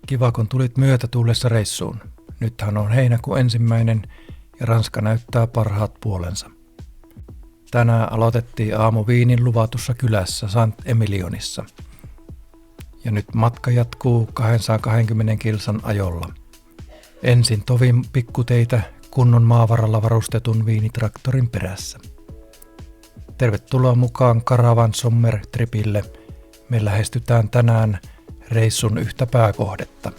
Kiva, kun tulit myötätuulessa reissuun. Nythän on heinäkuun 1. ja Ranska näyttää parhaat puolensa. Tänään aloitettiin aamu Viinin luvatussa kylässä Saint-Emilionissa. Ja nyt matka jatkuu 220 kilsan ajolla. Ensin tovin pikkuteitä kunnon maavaralla varustetun viinitraktorin perässä. Tervetuloa mukaan Caravan Summer Tripille. Me lähestytään tänään reissun yhtä pääkohdetta.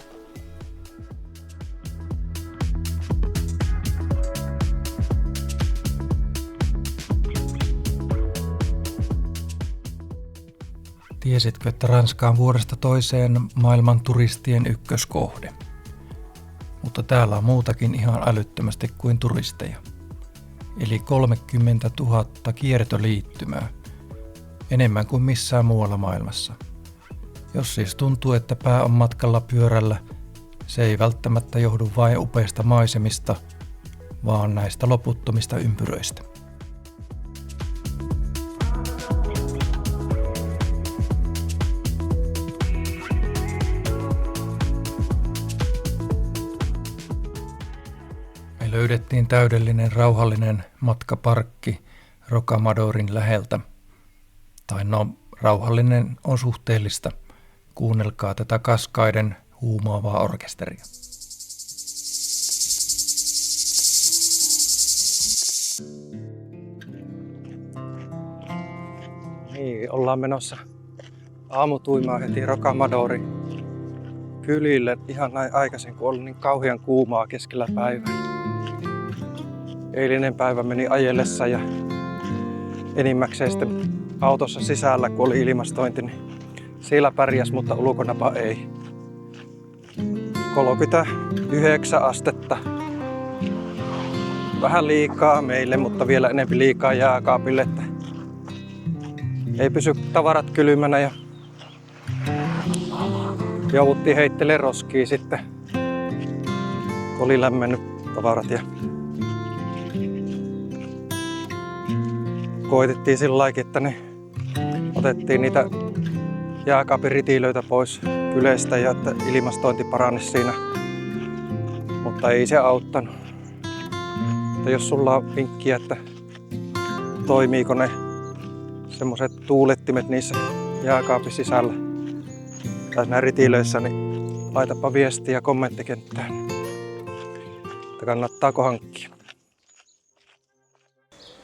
Tiesitkö, että Ranska on vuodesta toiseen maailman turistien ykköskohde? Mutta täällä on muutakin ihan älyttömästi kuin turisteja. Eli 30 000 kiertoliittymää. Enemmän kuin missään muualla maailmassa. Jos siis tuntuu, että pää on matkalla pyörällä, se ei välttämättä johdu vain upeista maisemista, vaan näistä loputtomista ympyröistä. Me löydettiin täydellinen rauhallinen matkaparkki Rocamadorin läheltä. Tai no, rauhallinen on suhteellista. Kuunnelkaa tätä Kaskaiden huumaavaa orkesteria. Niin, ollaan menossa aamutuimaan heti Rocamadorin kylille ihan näin aikaisin, kun oli niin kauhean kuumaa keskellä päivää. Eilinen päivä meni ajellessa ja enimmäkseen sitten autossa sisällä, kun oli ilmastointi, niin siellä pärjäs, mutta ulkonapa ei. 39 astetta. Vähän liikaa meille, mutta vielä enemmän liikaa jääkaapille, että ei pysy tavarat kylmänä ja jouduttiin heittelemään roskia sitten, kun oli lämmennyt tavarat. Ja koitettiin sillä lailla, että ne otettiin niitä jääkaapin ritilöitä pois kylestä ja että ilmastointi parani siinä, mutta ei se auttanut. Että jos sulla on vinkkiä, että toimiiko ne semmoiset tuulettimet niissä jääkaapin sisällä tai näissä ritilöissä, niin laitapa viestiä kommenttikenttään, että kannattaako hankkia.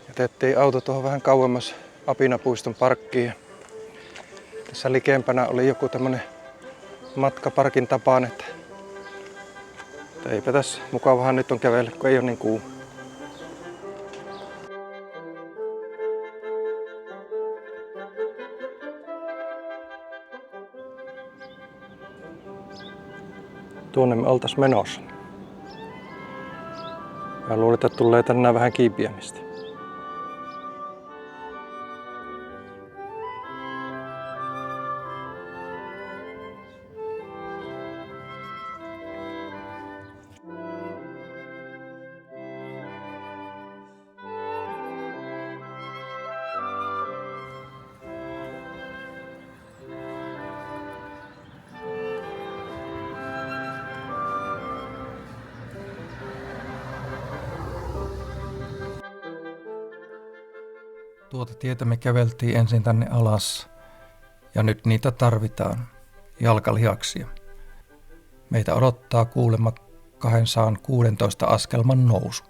Jätettiin auto tuohon vähän kauemmas Apinapuiston parkkiin. Tässä likempänä oli joku tämmönen matkaparkin tapaan, että eipä tässä mukavahan nyt on kävellä, kun ei ole niin kuuma. Tuonne me oltais menossa. Mä luulen, että tulee tänään vähän kiipiämistä. Tuota tietä me käveltiin ensin tänne alas ja nyt niitä tarvitaan, jalkalihaksia. Meitä odottaa kuulemma 216 askelman nousu.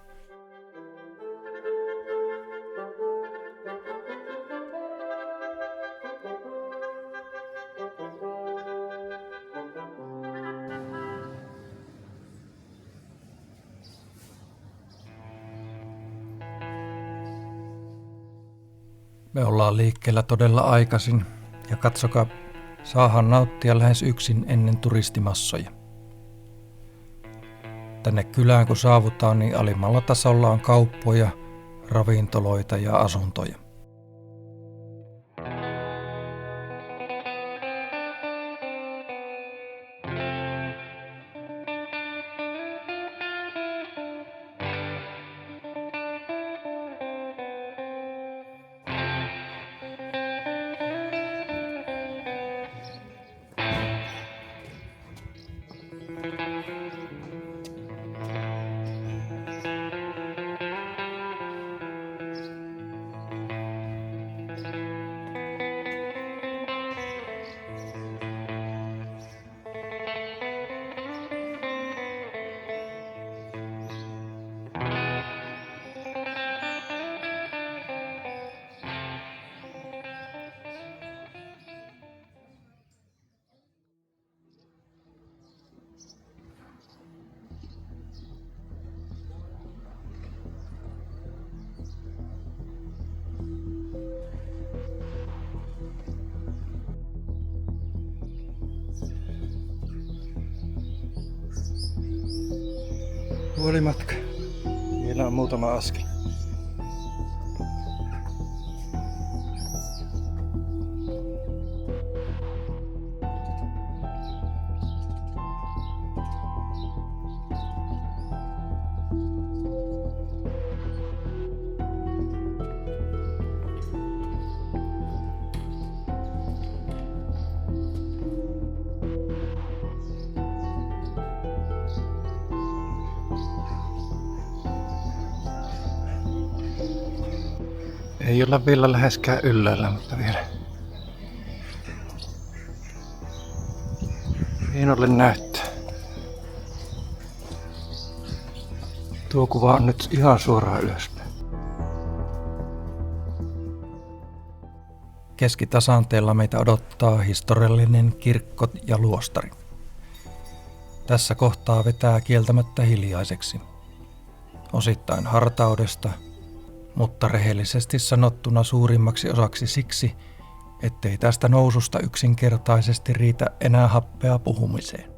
Me ollaan liikkeellä todella aikaisin ja katsokaa, saahan nauttia lähes yksin ennen turistimassoja. Tänne kylään kun saavutaan, niin alimmalla tasolla on kauppoja, ravintoloita ja asuntoja. Puolimatka. Vielä on muutama askel. Ei olla vielä läheskään yllällä, mutta vielä hienolle näyttää. Tuo kuva on nyt ihan suoraan ylöspäin. Keskitasanteella meitä odottaa historiallinen kirkko ja luostari. Tässä kohtaa vetää kieltämättä hiljaiseksi. Osittain hartaudesta, mutta rehellisesti sanottuna suurimmaksi osaksi siksi, ettei tästä noususta yksinkertaisesti riitä enää happea puhumiseen.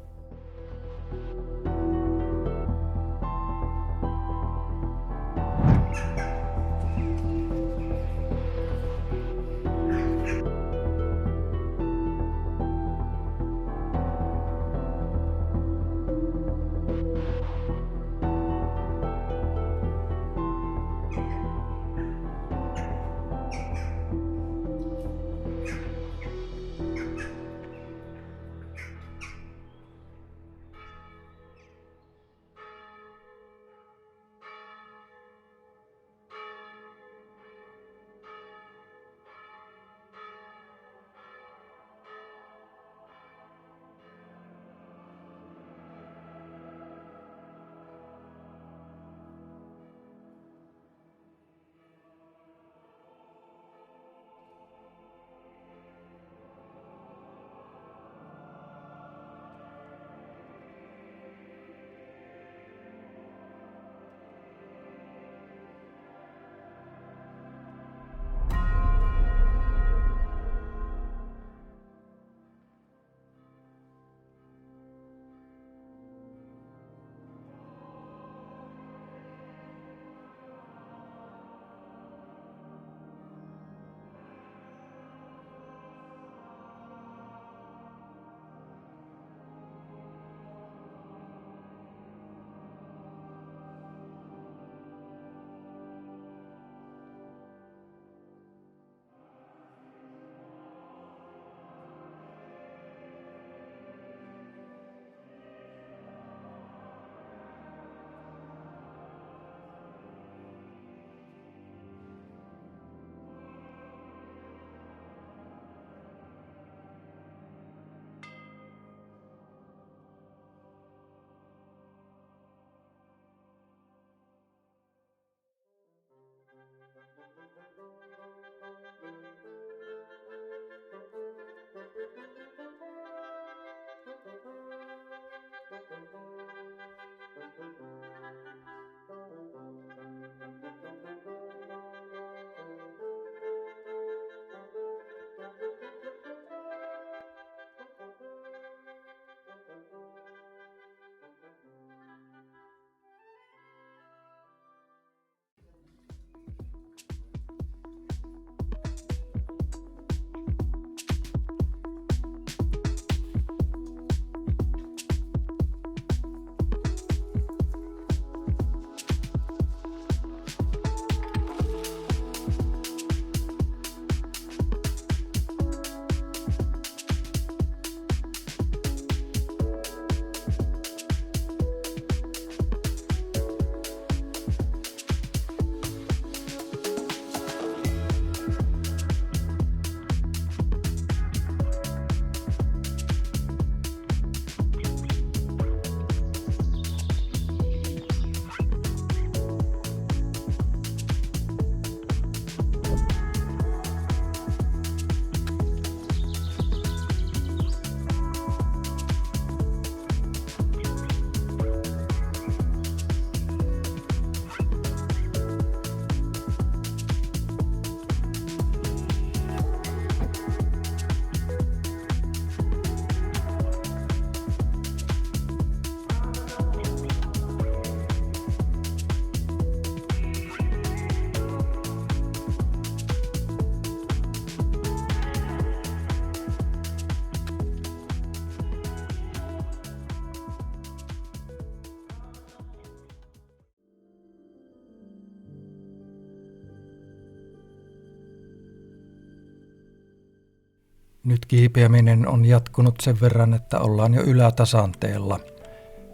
Nyt kiipeäminen on jatkunut sen verran, että ollaan jo ylätasanteella,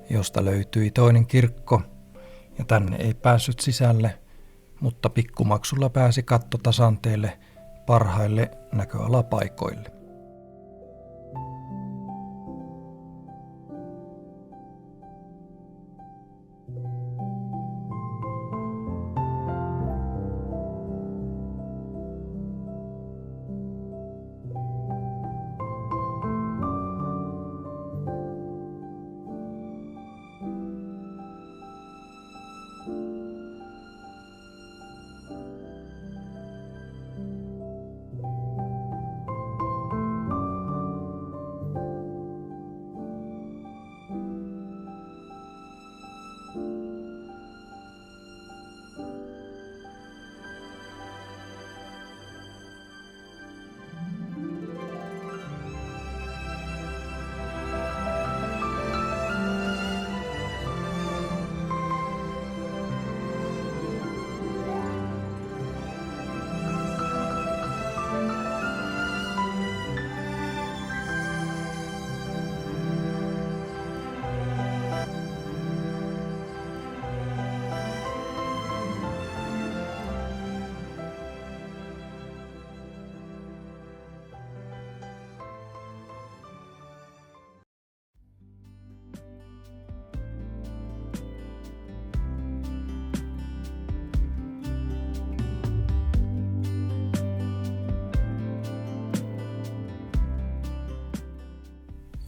josta löytyi toinen kirkko ja tänne ei päässyt sisälle, mutta pikkumaksulla pääsi kattotasanteelle parhaille näköalapaikoille.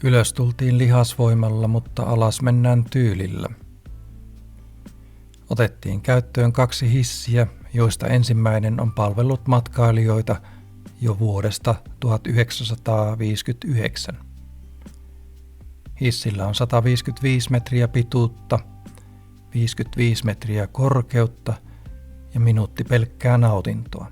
Ylös tultiin lihasvoimalla, mutta alas mennään tyylillä. Otettiin käyttöön 2 hissiä, joista ensimmäinen on palvellut matkailijoita jo vuodesta 1959. Hissillä on 155 metriä pituutta, 55 metriä korkeutta ja minuutti pelkkää nautintoa.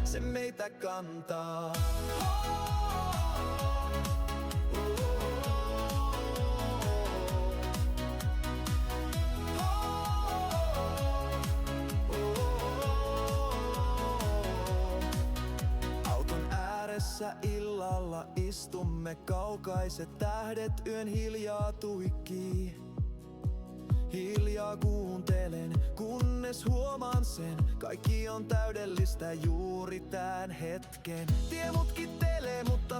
Se meitä kantaa. Auton ääressä illalla istumme, kaukaiset tähdet yön hiljaa tuikkii. Hiljaa kuuntelen, kunnes huomaan sen, kaikki on täydellistä juuri tän hetken. Tie mutkittelee, mutta